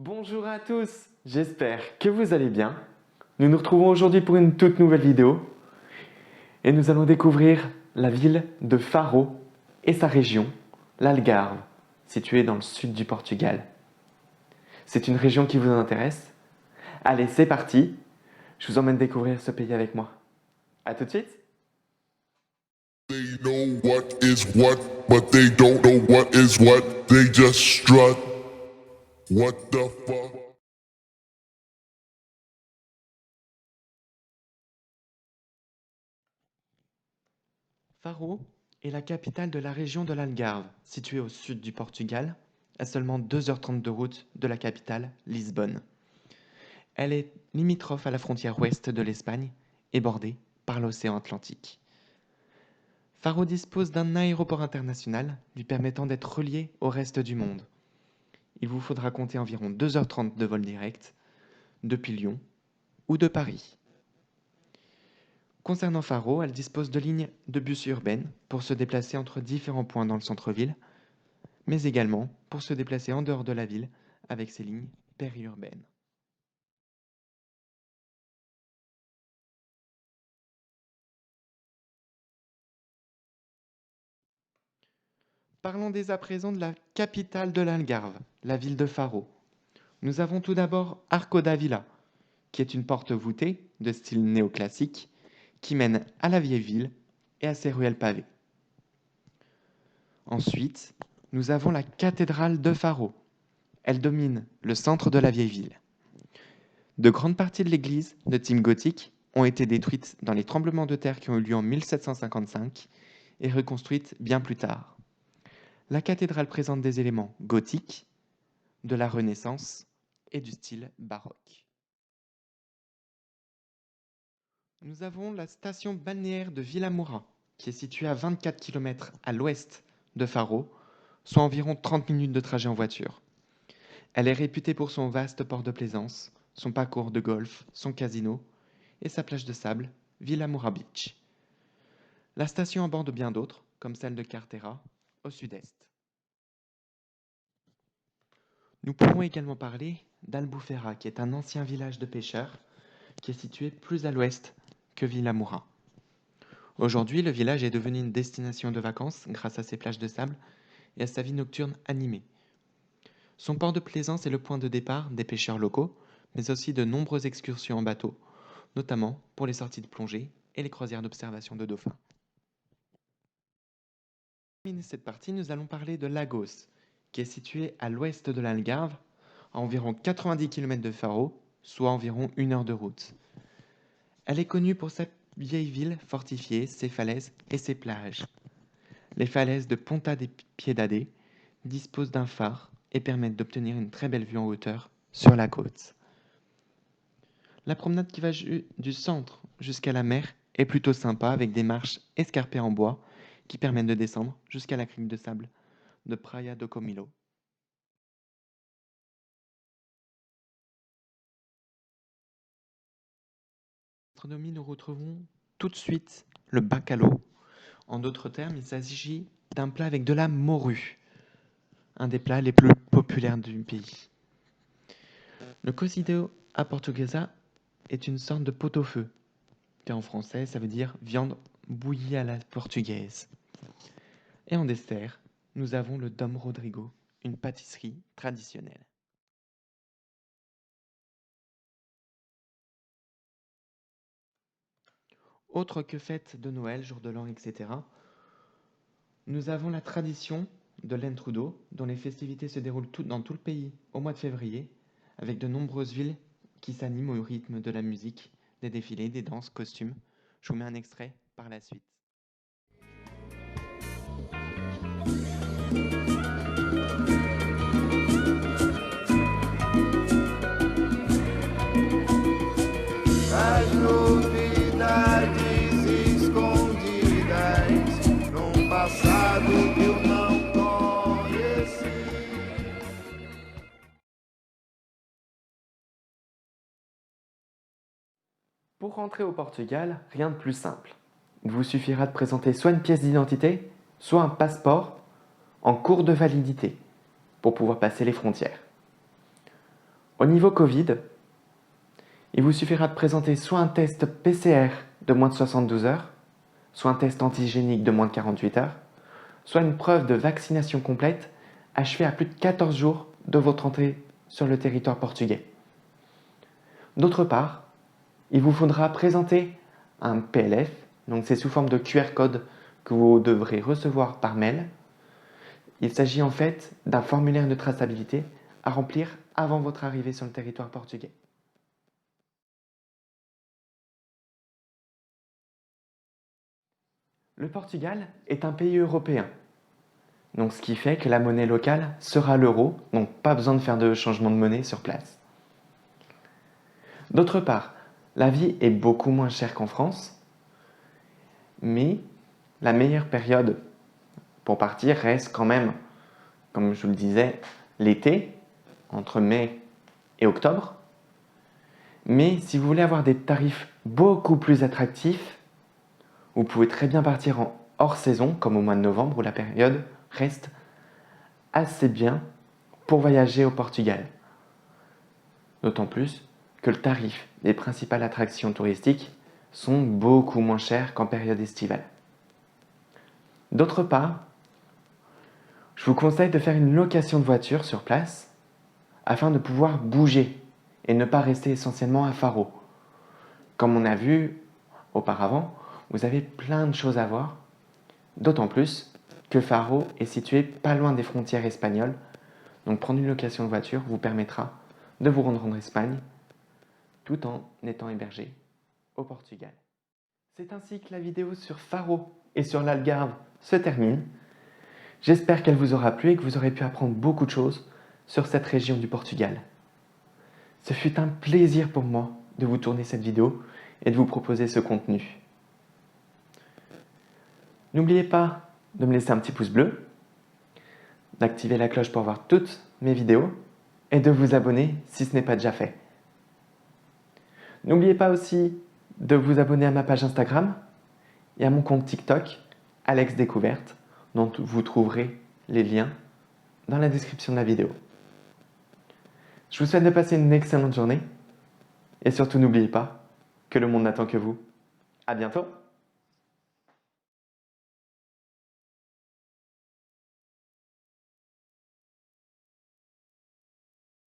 Bonjour à tous, j'espère que vous allez bien. Nous nous retrouvons aujourd'hui pour une toute nouvelle vidéo et nous allons découvrir la ville de Faro et sa région, l'Algarve, située dans le sud du Portugal. C'est une région qui vous intéresse? Allez, c'est parti, je vous emmène découvrir ce pays avec moi. A tout de suite! They know what is what, but they don't know what is what. They just strut. What the fuck? Faro est la capitale de la région de l'Algarve, située au sud du Portugal, à seulement 2h30 de route de la capitale, Lisbonne. Elle est limitrophe à la frontière ouest de l'Espagne et bordée par l'océan Atlantique. Faro dispose d'un aéroport international lui permettant d'être relié au reste du monde. Il vous faudra compter environ 2h30 de vol direct depuis Lyon ou de Paris. Concernant Faro, elle dispose de lignes de bus urbaines pour se déplacer entre différents points dans le centre-ville, mais également pour se déplacer en dehors de la ville avec ses lignes périurbaines. Parlons dès à présent de la capitale de l'Algarve, la ville de Faro. Nous avons tout d'abord Arco da Vila, qui est une porte voûtée de style néoclassique qui mène à la vieille ville et à ses ruelles pavées. Ensuite, nous avons la cathédrale de Faro. Elle domine le centre de la vieille ville. De grandes parties de l'église, de type gothique, ont été détruites dans les tremblements de terre qui ont eu lieu en 1755 et reconstruites bien plus tard. La cathédrale présente des éléments gothiques, de la Renaissance et du style baroque. Nous avons la station balnéaire de Vilamoura, qui est située à 24 km à l'ouest de Faro, soit environ 30 minutes de trajet en voiture. Elle est réputée pour son vaste port de plaisance, son parcours de golf, son casino et sa plage de sable, Vilamoura Beach. La station aborde bien d'autres, comme celle de Cartera, au sud-est. Nous pourrons également parler d'Albufera, qui est un ancien village de pêcheurs, qui est situé plus à l'ouest que Vilamoura. Aujourd'hui, le village est devenu une destination de vacances grâce à ses plages de sable et à sa vie nocturne animée. Son port de plaisance est le point de départ des pêcheurs locaux, mais aussi de nombreuses excursions en bateau, notamment pour les sorties de plongée et les croisières d'observation de dauphins. Pour terminer cette partie, nous allons parler de Lagos, qui est situé à l'ouest de l'Algarve, à environ 90 km de Faro, soit environ 1 heure de route. Elle est connue pour sa vieille ville fortifiée, ses falaises et ses plages. Les falaises de Ponta de Piedade disposent d'un phare et permettent d'obtenir une très belle vue en hauteur sur la côte. La promenade qui va du centre jusqu'à la mer est plutôt sympa avec des marches escarpées en bois qui permettent de descendre jusqu'à la crique de sable de Praia do Comilo. En gastronomie, nous retrouvons tout de suite le bacalhau. En d'autres termes, il s'agit d'un plat avec de la morue, un des plats les plus populaires du pays. Le cocido à portuguesa est une sorte de pot-au-feu, qui en français ça veut dire viande bouillie à la portugaise. Et en dessert, nous avons le Dom Rodrigo, une pâtisserie traditionnelle. Autre que fête de Noël, jour de l'an, etc., nous avons la tradition de l'Entrudo, dont les festivités se déroulent dans tout le pays au mois de février, avec de nombreuses villes qui s'animent au rythme de la musique, des défilés, des danses, costumes. Je vous mets un extrait par la suite. As novidades escondidas num passado que eu não conheci. Pour rentrer au Portugal, rien de plus simple. Il vous suffira de présenter soit une pièce d'identité, soit un passeport en cours de validité pour pouvoir passer les frontières. Au niveau Covid, il vous suffira de présenter soit un test PCR de moins de 72 heures, soit un test antigénique de moins de 48 heures, soit une preuve de vaccination complète achevée à plus de 14 jours de votre entrée sur le territoire portugais. D'autre part, il vous faudra présenter un PLF, donc c'est sous forme de QR code que vous devrez recevoir par mail. Il s'agit en fait d'un formulaire de traçabilité à remplir avant votre arrivée sur le territoire portugais. Le Portugal est un pays européen, donc ce qui fait que la monnaie locale sera l'euro, donc pas besoin de faire de changement de monnaie sur place. D'autre part, la vie est beaucoup moins chère qu'en France, mais la meilleure période pour partir reste quand même, comme je vous le disais, l'été, entre mai et octobre. Mais si vous voulez avoir des tarifs beaucoup plus attractifs, vous pouvez très bien partir en hors saison, comme au mois de novembre, où la période reste assez bien pour voyager au Portugal. D'autant plus que le tarif des principales attractions touristiques sont beaucoup moins chers qu'en période estivale. D'autre part, je vous conseille de faire une location de voiture sur place afin de pouvoir bouger et ne pas rester essentiellement à Faro. Comme on a vu auparavant, vous avez plein de choses à voir, d'autant plus que Faro est situé pas loin des frontières espagnoles, donc prendre une location de voiture vous permettra de vous rendre en Espagne tout en étant hébergé au Portugal. C'est ainsi que la vidéo sur Faro et sur l'Algarve se termine. J'espère qu'elle vous aura plu et que vous aurez pu apprendre beaucoup de choses sur cette région du Portugal. Ce fut un plaisir pour moi de vous tourner cette vidéo et de vous proposer ce contenu. N'oubliez pas de me laisser un petit pouce bleu, d'activer la cloche pour voir toutes mes vidéos et de vous abonner si ce n'est pas déjà fait. N'oubliez pas aussi de vous abonner à ma page Instagram et à mon compte TikTok, Alex Découverte, dont vous trouverez les liens dans la description de la vidéo. Je vous souhaite de passer une excellente journée et surtout n'oubliez pas que le monde n'attend que vous. À bientôt!